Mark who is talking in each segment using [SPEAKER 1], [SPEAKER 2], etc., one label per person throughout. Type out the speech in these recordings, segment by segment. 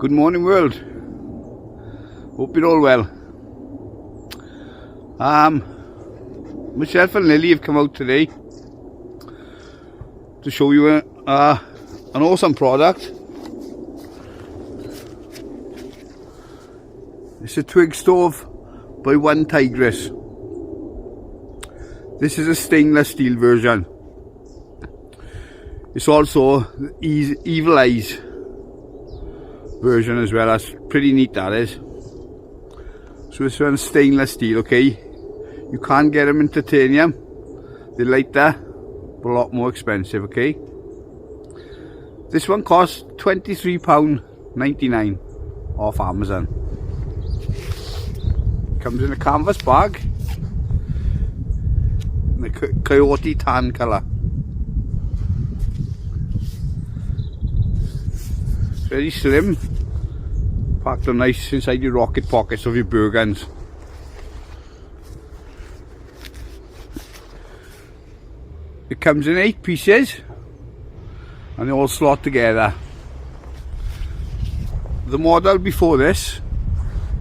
[SPEAKER 1] Good morning world. Hope you're all well. Myself and Lily have come out today to show you an awesome product. It's a Twig stove by Tigris. This is a stainless steel version. It's also the Evil Eyes version as well. That's pretty neat, that is. So this one's stainless steel, okay? You can get them in titanium. They're lighter, but a lot more expensive, okay? This one costs £23.99 off Amazon. Comes in a canvas bag in the coyote tan colour. It's very slim. Packed them nice inside your rocket pockets of your burr guns. It comes in 8 pieces and they all slot together. The model before this,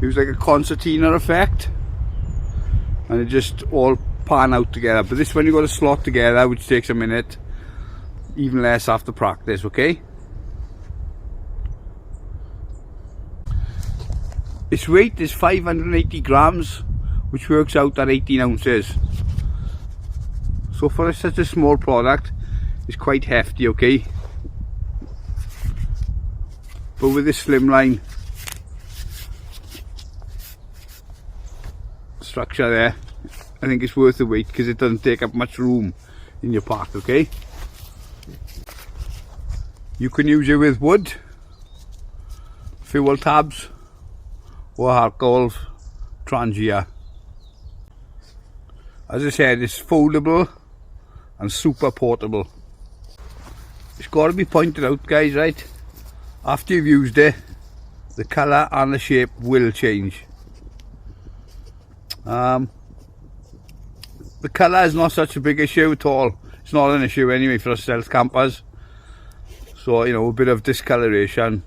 [SPEAKER 1] it was like a concertina effect and it just all pan out together, but this one you got to slot together, which takes a minute, even less after practice, okay? Its weight is 580 grams, which works out at 18 ounces. So for such a small product, it's quite hefty, okay? But with this slimline structure there, I think it's worth the weight because it doesn't take up much room in your pack, okay? You can use it with wood, fuel tabs, or alcohol trangia. As I said, it's foldable and super portable. It's got to be pointed out, guys, right? After you've used it, the colour and the shape will change. The colour is not such a big issue at all. It's not an issue anyway for us stealth campers. So, you know, a bit of discoloration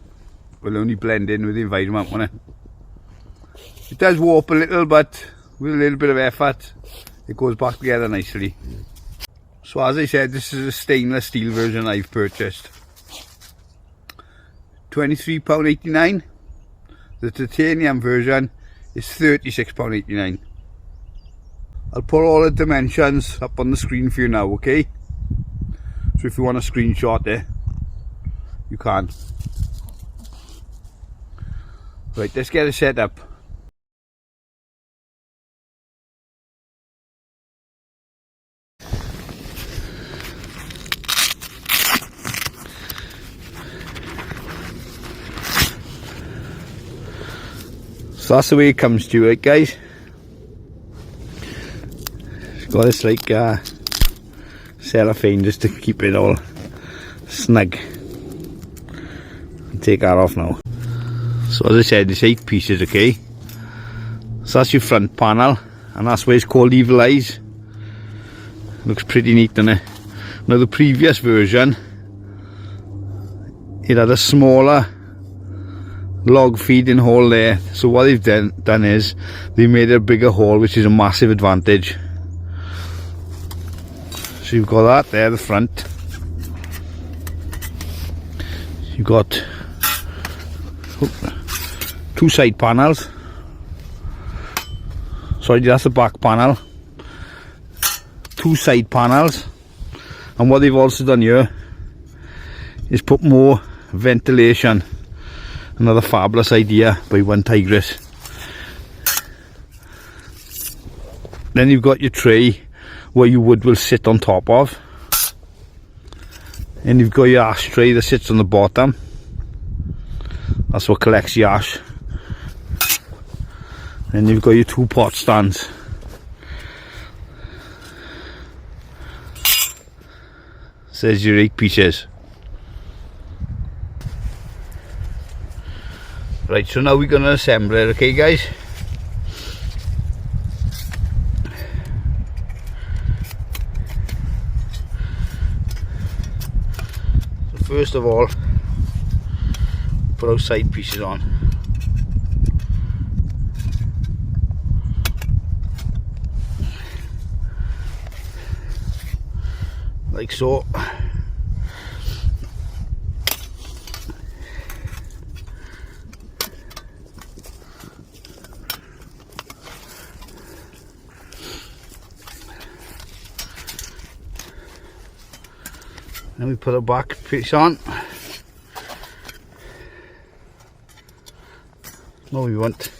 [SPEAKER 1] will only blend in with the environment, won't it? It does warp a little, but with a little bit of effort, it goes back together nicely. So as I said, this is a stainless steel version I've purchased. £23.89. The titanium version is £36.89. I'll put all the dimensions up on the screen for you now, okay? So if you want a screenshot it, you can. Right, let's get it set up. So that's the way it comes to you, right, guys? It's got this like cellophane just to keep it all snug. Take that off now. So as I said, it's 8 pieces, okay? So that's your front panel, and that's why it's called Evil Eyes. Looks pretty neat, doesn't it? Now the previous version, it had a smaller log feeding hole there, so what they've done is they made a bigger hole, which is a massive advantage. So you've got that there, the front. You've got 2 side panels. Sorry, that's the back panel. 2 side panels, and what they've also done here is put more ventilation. Another fabulous idea by Tigris. Then you've got your tray where your wood will sit on top of, and you've got your ash tray that sits on the bottom. That's what collects your ash. And you've got your 2 pot stands. Says your 8 pieces. Right, so now we're going to assemble it, okay, guys? So first of all, Put those side pieces on. Like so. Then we put a back piece on. No, we won't.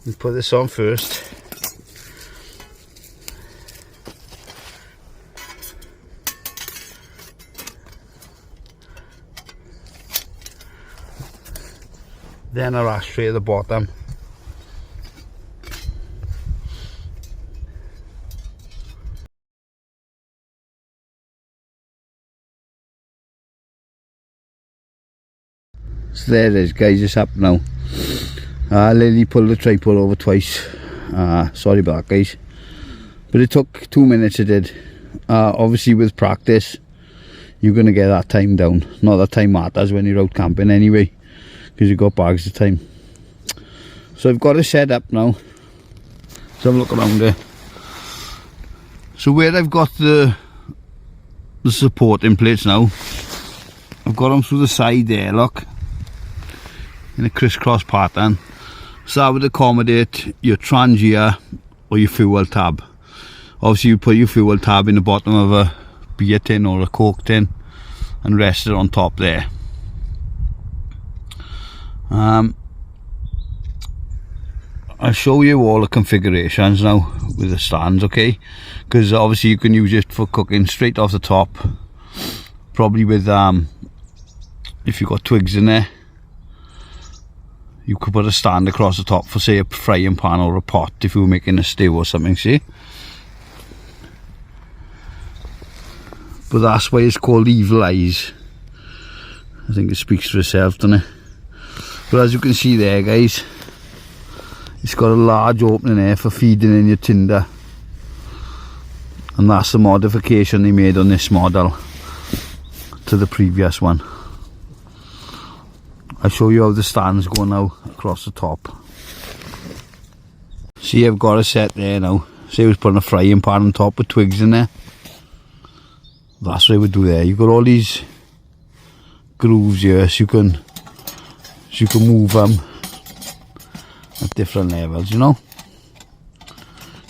[SPEAKER 1] We put this on first. Then our ashtray at the bottom. So there it is, guys, it's up now. Lily pulled the tripod over twice. Sorry about that, guys. But it took 2 minutes, it did. Obviously with practice, you're going to get that time down. Not that time matters when you're out camping anyway, because you've got bags of time. So I've got it set up now. Let's have a look around there. So where I've got the supporting plates now, I've got them through the side there, look, in a crisscross pattern. So that would accommodate your trangia or your fuel tab. Obviously you put your fuel tab in the bottom of a beer tin or a coke tin and rest it on top there. I'll show you all the configurations now with the stands, okay? Because obviously you can use it for cooking straight off the top, probably with if you've got twigs in there, you could put a stand across the top for, say, a frying pan or a pot if you were making a stew or something, see? But that's why it's called Evil Eyes. I think it speaks for itself, doesn't it? But as you can see there, guys, it's got a large opening there for feeding in your tinder. And that's the modification they made on this model to the previous one. I'll show you how the stands go now across the top. See, I've got a set there now. See, I was putting a frying pan on top with twigs in there. That's what I would do there. You've got all these grooves here, so you can move them at different levels, you know.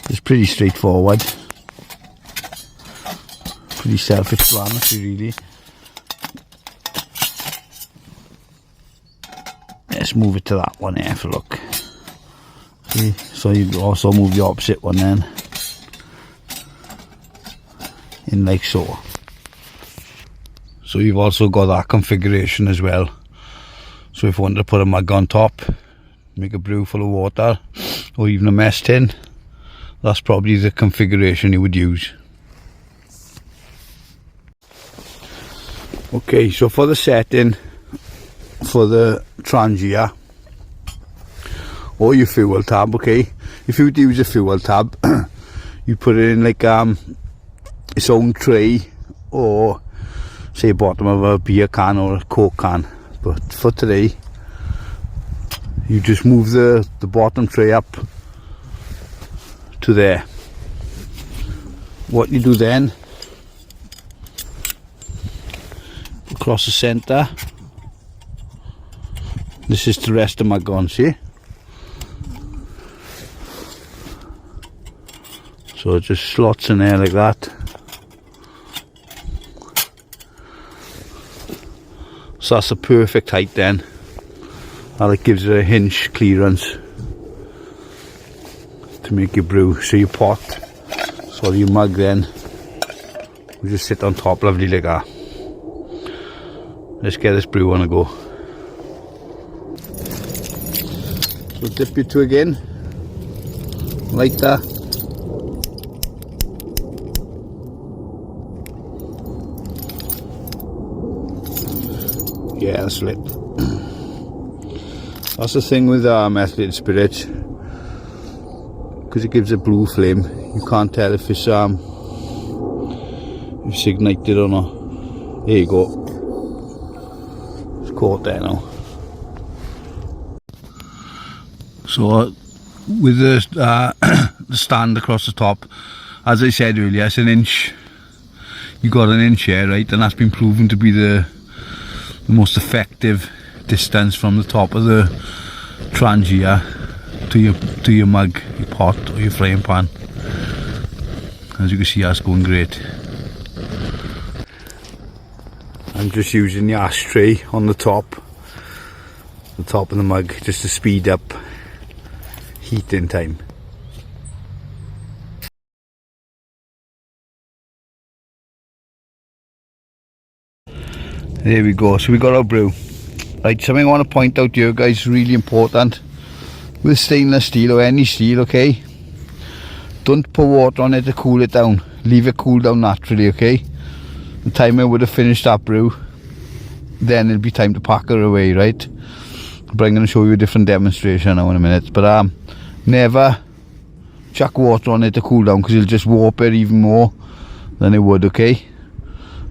[SPEAKER 1] It's pretty straightforward, pretty self-explanatory really. Let's move it to that one here for a look. See, so you also move the opposite one then in like so. So you've also got that configuration as well. So if you wanted to put a mug on top, make a brew full of water, or even a mess tin, that's probably the configuration you would use. Okay, so for the setting for the trangia or your fuel tab, okay, if you would use a fuel tab, you put it in like its own tray, or say bottom of a beer can or a coke can. But for today, you just move the bottom tray up to there. What you do then, across the centre, this is to rest of my gun, see? So it just slots in there like that. So that's a perfect height then, and it gives it a hinge clearance to make your brew. So your pot, so your mug then will just sit on top lovely like that. Let's get this brew on a go. So dip your twig in like that. Yeah, that's lit. That's the thing with methylated spirits, because it gives a blue flame. You can't tell if it's ignited or not. There you go. It's caught there now. So with the the stand across the top, as I said earlier, it's an inch. You got an inch here, right, and that's been proven to be the most effective distance from the top of the trangia to your mug, your pot or your frying pan. As you can see, that's going great. I'm just using the ashtray on the top of the mug just to speed up heating time. There we go, so we got our brew. Right, something I want to point out here, guys, really important. With stainless steel or any steel, okay, don't pour water on it to cool it down. Leave it cool down naturally, okay? The time I would have finished that brew, then it'll be time to pack her away, right? But I'm going to show you a different demonstration now in a minute. But never chuck water on it to cool down, because it'll just warp it even more than it would, okay?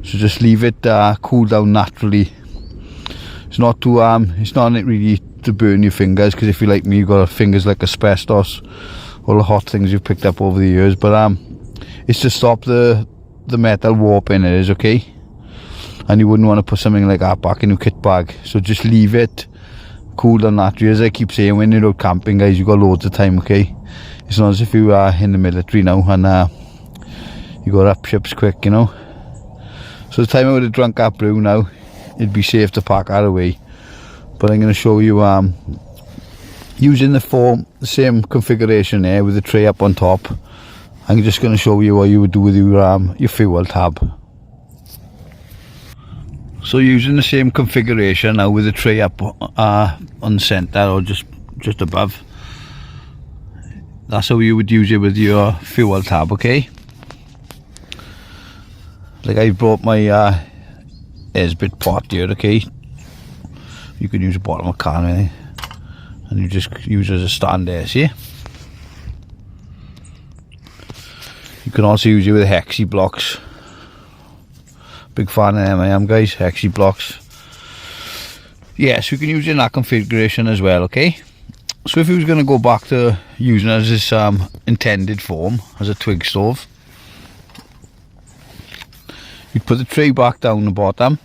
[SPEAKER 1] So just leave it cool down naturally. It's not too it's not really to burn your fingers, because if you're like me, you've got fingers like asbestos, all the hot things you've picked up over the years. But it's to stop the metal warping, it is, okay? And you wouldn't want to put something like that back in your kit bag. So just leave it cool down naturally. As I keep saying, when you're out camping, guys, you've got loads of time, okay? It's not as if you are in the military now and you got up ships quick, you know? So the time I would have drunk that brew now, it'd be safe to pack that away. But I'm going to show you using the same configuration there with the tray up on top. I'm just going to show you what you would do with your fuel tab. So using the same configuration now with the tray up on centre or just above. That's how you would use it with your fuel tab, okay? Like I brought my airsbit pot here, okay? You could use a bottom of a can, really. And you just use it as a stand there, see? You can also use it with hexi blocks. Big fan of them I am, guys, hexi blocks. Yes, we can use it in that configuration as well, okay? So if we was going to go back to using it as this intended form, as a twig stove, you'd put the tray back down the bottom.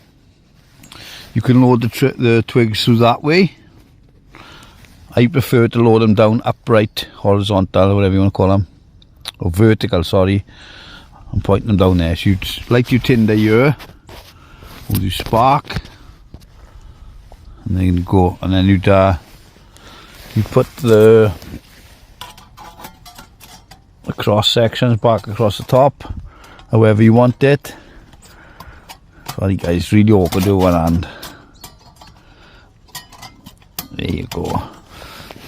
[SPEAKER 1] You can load the twigs through that way. I prefer to load them down upright, horizontal, whatever you want to call them, or vertical, sorry. I'm pointing them down there. So you'd light your tinder here, with your spark, and then you go, and then you'd put the cross sections back across the top, however you want it. Sorry guys, really awkward with one hand. There you go,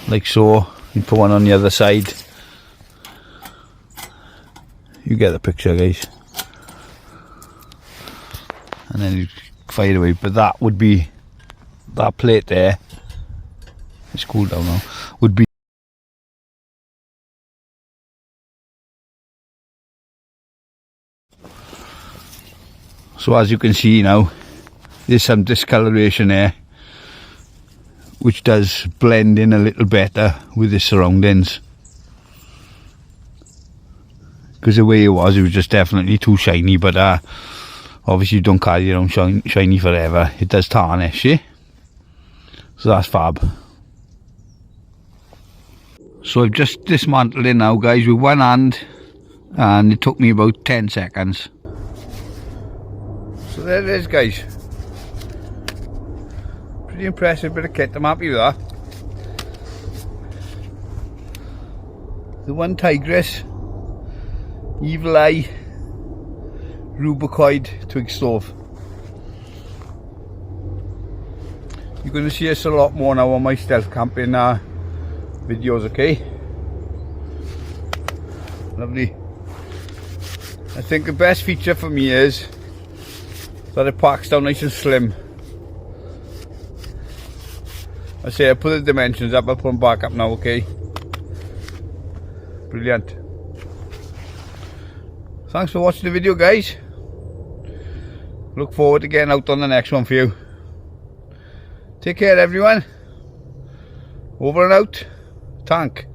[SPEAKER 1] like so. You put one on the other side. You get the picture, guys. And then you fire away. But that would be, that plate there, it's cooled down now, would be so. As you can see now, there's some discoloration there, which does blend in a little better with the surroundings. Because the way it was just definitely too shiny. But obviously you don't carry it around shiny forever. It does tarnish, eh? So that's fab. So I've just dismantled it now, guys, with one hand, and it took me about 10 seconds. So there it is, guys. Pretty impressive bit of kit. I'm happy with that. The one Tigris Evil Eye Rubicoid twig stove. You're going to see us a lot more now on my stealth camping videos, okay? Lovely. I think the best feature for me is that it packs down nice and slim. I say I put the dimensions up, I'll put them back up now, okay? Brilliant. Thanks for watching the video, guys. Look forward to getting out on the next one for you. Take care, everyone. Over and out. tank.